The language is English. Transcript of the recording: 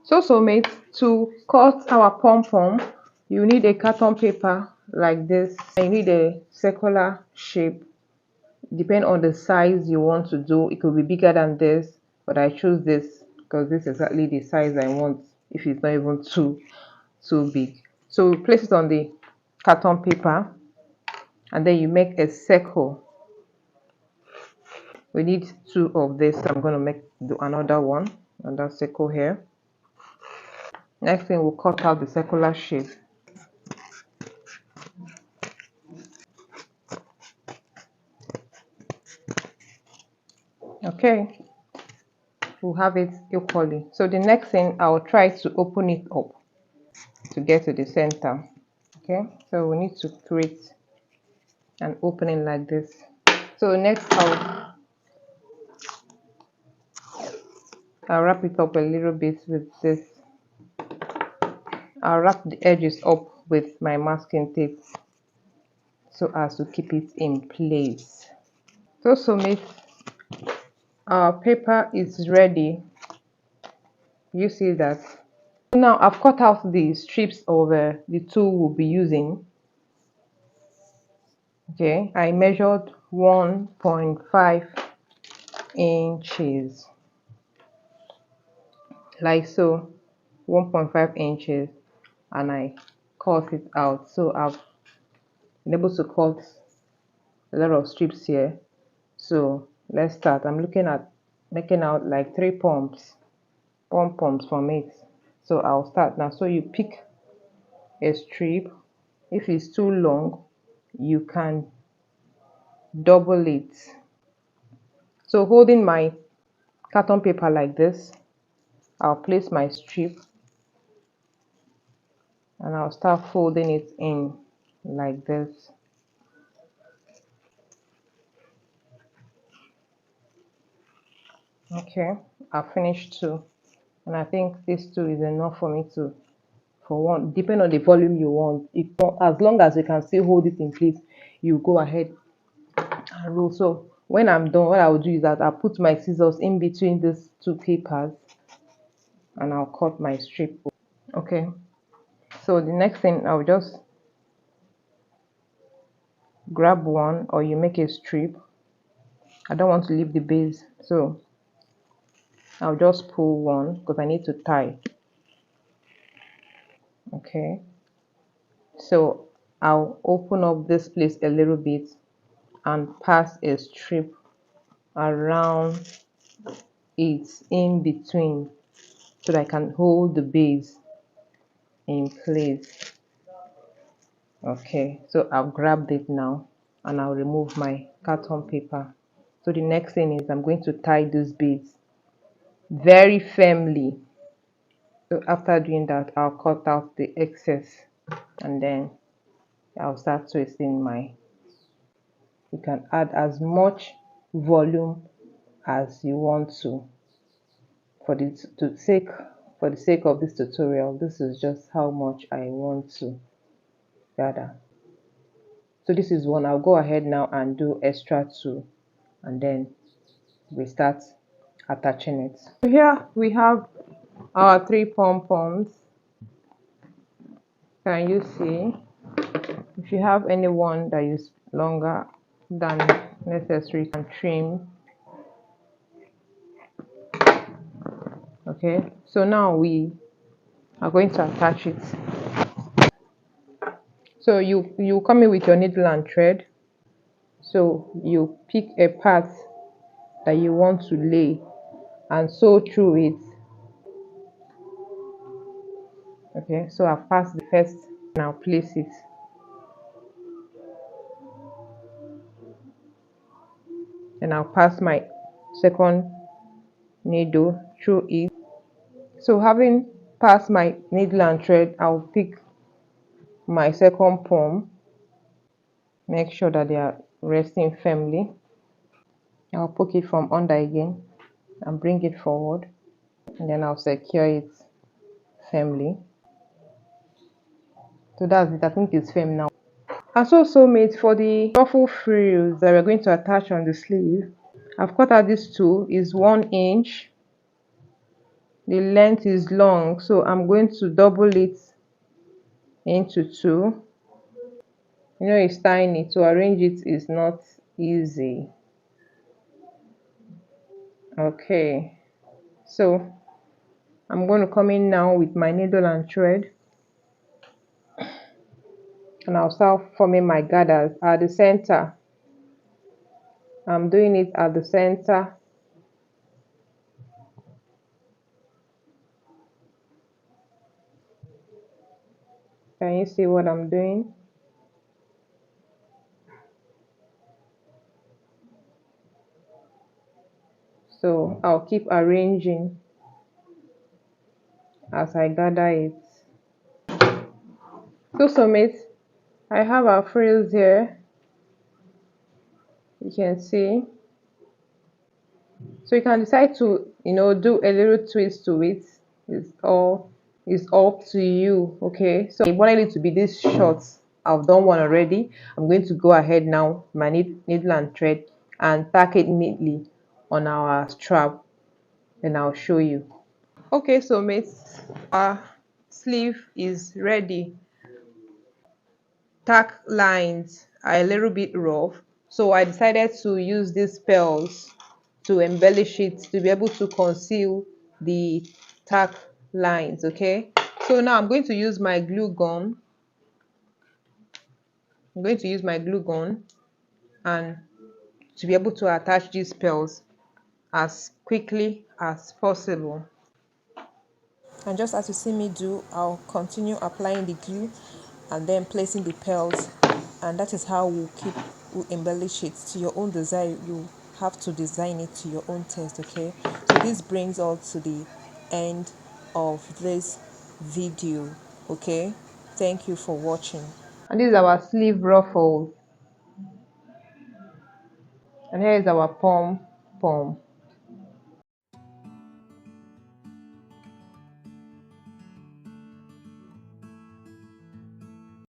So mate, to cut our pom-pom, you need a carton paper like this, and you need a circular shape. Depend on the size you want to do. It could be bigger than this, but I choose this because this is exactly the size I want, if it's not even too big. So place it on the carton paper, and then you make a circle. We need two of this, so I'm going to do another circle here. Next thing, we'll cut out the circular shape. Okay, we'll have it equally. So the next thing, I'll try to open it up to get to the center. Okay, so we need to create an opening like this. So next, I'll wrap it up a little bit with this. I'll wrap the edges up with my masking tape so as to keep it in place. So mate, our paper is ready. You see that? Now I've cut out the strips of the tool we'll be using. Okay, I measured 1.5 inches, like so, 1.5 inches, and I cut it out. So I've been able to cut a lot of strips here. So let's start. I'm looking at making out like 3 pom-poms from it. So I'll start now. So you pick a strip. If it's too long, you can double it. So holding my carton paper like this, I'll place my strip and I'll start folding it in like this. Okay, I've finished 2, and I think this 2 is enough for me to, for one, depend on the volume you want. If as long as you can still hold it in place, you go ahead and roll. So when I'm done, what I'll do is that I'll put my scissors in between these 2 papers and I'll cut my strip. Okay, so the next thing, I'll just grab one, or you make a strip. I don't want to leave the base, so I'll just pull one because I need to tie. Okay, so I'll open up this place a little bit and pass a strip around it in between so that I can hold the base in place. Okay, so I've grabbed it now and I'll remove my carton paper. So the next thing is I'm going to tie this base very firmly. So after doing that, I'll cut out the excess and then I'll start twisting my. You can add as much volume as you want to. For the sake of this tutorial, this is just how much I want to gather. So this is one. I'll go ahead now and do extra 2, and then we start attaching it. So here we have our 3 pom-poms. Can you see? If you have any one that is longer than necessary, you can trim. Okay, so now we are going to attach it. So you come in with your needle and thread. So you pick a part that you want to lay and sew through it. Okay, so I've passed the first, now place it. And I'll pass my second needle through it. So having passed my needle and thread, I'll pick my second pom. Make sure that they are resting firmly. I'll poke it from under again and bring it forward, and then I'll secure it firmly. So that's it. I think it's firm now. And so mate, for the ruffle frills that we're going to attach on the sleeve, I've cut out this 2 is 1 inch, the length is long, so I'm going to double it into two. You know, it's tiny, to arrange it is not easy. Okay, so I'm going to come in now with my needle and thread, and I'll start forming my gathers at the center. I'm doing it at the center. Can you see what I'm doing? So I'll keep arranging as I gather it. So soulmates, I have our frills here. You can see. So you can decide to, do a little twist to it. It's up to you. Okay. So I wanted it to be this short. I've done one already. I'm going to go ahead now, my needle and thread, and tack it neatly on our strap. Then I'll show you. Okay, so mates, our sleeve is ready. Tack lines are a little bit rough, so I decided to use these pearls to embellish it, to be able to conceal the tack lines. Okay, so now I'm going to use my glue gun. And to be able to attach these pearls as quickly as possible. And just as you see me do, I'll continue applying the glue and then placing the pearls, and that is how we'll embellish it to your own desire. You have to design it to your own taste. Okay, so this brings us to the end of this video. Okay, thank you for watching. And this is our sleeve ruffles, and here is our pom.